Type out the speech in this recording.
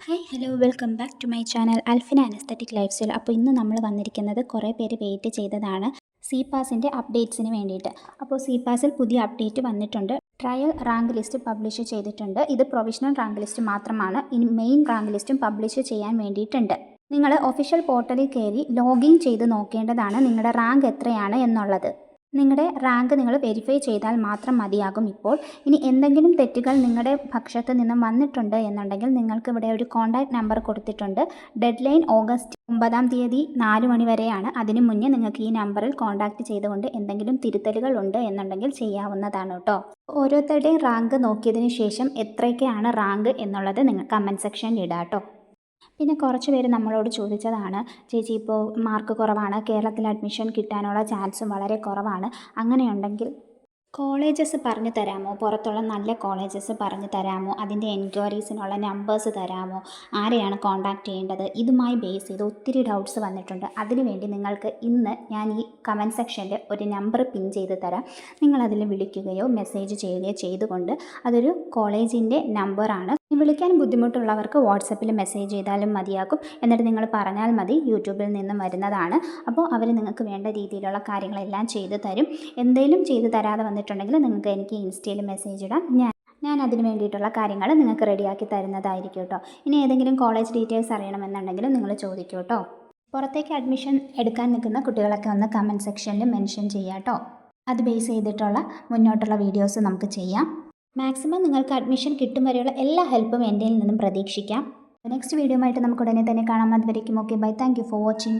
Hi hello welcome back to my channel Alfina an aesthetic lifestyle. അപ്പോൾ ഇന്ന് നമ്മൾ വന്നിരിക്കുന്നത് കുറേ പേര് വെയിറ്റ് ചെയ്തതാണ് സി പാസിൻ്റെ അപ്ഡേറ്റ്സിന് വേണ്ടിയിട്ട്. അപ്പോൾ സി പാസിൽ പുതിയ അപ്ഡേറ്റ് വന്നിട്ടുണ്ട്. ട്രയൽ റാങ്ക് ലിസ്റ്റ് പബ്ലിഷ് ചെയ്തിട്ടുണ്ട്. ഇത് പ്രൊവിഷണൽ റാങ്ക് ലിസ്റ്റ് മാത്രമാണ്. ഇനി മെയിൻ റാങ്ക് ലിസ്റ്റും പബ്ലിഷ് ചെയ്യാൻ വേണ്ടിയിട്ടുണ്ട്. നിങ്ങൾ ഒഫീഷ്യൽ പോർട്ടലിൽ കയറി ലോഗിൻ ചെയ്ത് നോക്കേണ്ടതാണ് നിങ്ങളുടെ റാങ്ക് എത്രയാണ് എന്നുള്ളത്. നിങ്ങളുടെ റാങ്ക് നിങ്ങൾ വെരിഫൈ ചെയ്താൽ മാത്രം മതിയാകും. ഇപ്പോൾ ഇനി എന്തെങ്കിലും തെറ്റുകൾ നിങ്ങളുടെ പക്ഷത്ത് നിന്നും വന്നിട്ടുണ്ട് എന്നുണ്ടെങ്കിൽ നിങ്ങൾക്ക് ഇവിടെ ഒരു കോൺടാക്റ്റ് നമ്പർ കൊടുത്തിട്ടുണ്ട്. ഡെഡ് ലൈൻ ഓഗസ്റ്റ് 9 4 മണി വരെയാണ്. അതിനു മുന്നേ നിങ്ങൾക്ക് ഈ നമ്പറിൽ കോൺടാക്റ്റ് ചെയ്തുകൊണ്ട് എന്തെങ്കിലും തിരുത്തലുകൾ ഉണ്ട് എന്നുണ്ടെങ്കിൽ ചെയ്യാവുന്നതാണ് കേട്ടോ. ഓരോരുത്തരുടെയും റാങ്ക് നോക്കിയതിന് ശേഷം എത്രയൊക്കെയാണ് റാങ്ക് എന്നുള്ളത് നിങ്ങൾ കമൻറ്റ് സെക്ഷനിൽ ഇടാം കേട്ടോ. പിന്നെ കുറച്ച് പേര് നമ്മളോട് ചോദിച്ചതാണ്, ചേച്ചി ഇപ്പോൾ മാർക്ക് കുറവാണ്, കേരളത്തിൽ അഡ്മിഷൻ കിട്ടാനുള്ള ചാൻസും വളരെ കുറവാണ്, അങ്ങനെയുണ്ടെങ്കിൽ കോളേജസ് പറഞ്ഞു തരാമോ, പുറത്തുള്ള നല്ല കോളേജസ് പറഞ്ഞു തരാമോ, അതിൻ്റെ എൻക്വയറീസിനുള്ള നമ്പേഴ്സ് തരാമോ, ആരെയാണ് കോൺടാക്റ്റ് ചെയ്യേണ്ടത്, ഇതുമായി ബേസ് ചെയ്ത് ഒത്തിരി ഡൗട്ട്സ് വന്നിട്ടുണ്ട്. അതിനുവേണ്ടി നിങ്ങൾക്ക് ഇന്ന് ഞാൻ ഈ കമൻറ്റ് സെക്ഷനിൽ ഒരു നമ്പർ പിൻ ചെയ്ത് തരാം. നിങ്ങളതിൽ വിളിക്കുകയോ മെസ്സേജ് ചെയ്യുകയോ ചെയ്തുകൊണ്ട്, അതൊരു കോളേജിൻ്റെ നമ്പറാണ്. വിളിക്കാൻ ബുദ്ധിമുട്ടുള്ളവർക്ക് വാട്സപ്പിൽ മെസ്സേജ് ചെയ്താലും മതിയാകും. എന്നിട്ട് നിങ്ങൾ പറഞ്ഞാൽ മതി, യൂട്യൂബിൽ നിന്നും വരുന്നതാണ്. അപ്പോൾ അവർ നിങ്ങൾക്ക് വേണ്ട രീതിയിലുള്ള കാര്യങ്ങളെല്ലാം ചെയ്തു തരും. എന്തെങ്കിലും ചെയ്തു തരാതെ വന്നിട്ടുണ്ടെങ്കിൽ നിങ്ങൾക്ക് എനിക്ക് ഇൻസ്റ്റയിൽ മെസ്സേജ് ഇടാം. ഞാൻ അതിന് വേണ്ടിയിട്ടുള്ള കാര്യങ്ങൾ നിങ്ങൾക്ക് റെഡിയാക്കി തരുന്നതായിരിക്കും കേട്ടോ. ഇനി ഏതെങ്കിലും കോളേജ് ഡീറ്റെയിൽസ് അറിയണമെന്നുണ്ടെങ്കിലും നിങ്ങൾ ചോദിക്കൂ കേട്ടോ. പുറത്തേക്ക് അഡ്മിഷൻ എടുക്കാൻ നിൽക്കുന്ന കുട്ടികളൊക്കെ ഒന്ന് കമൻറ്റ് സെക്ഷനിൽ മെൻഷൻ ചെയ്യാം കേട്ടോ. അത് ബേസ് ചെയ്തിട്ടുള്ള മുന്നോട്ടുള്ള വീഡിയോസ് നമുക്ക് ചെയ്യാം. മാക്സിമം നിങ്ങൾക്ക് അഡ്മിഷൻ കിട്ടും വരെയുള്ള എല്ലാ ഹെൽപ്പും എൻ്റെ നിന്നും പ്രതീക്ഷിക്കാം. നെക്സ്റ്റ് വീഡിയോ ആയിട്ട് നമുക്ക് ഉടനെ തന്നെ കാണാം. അതുവരേക്കും okay bye. Thank you for watching.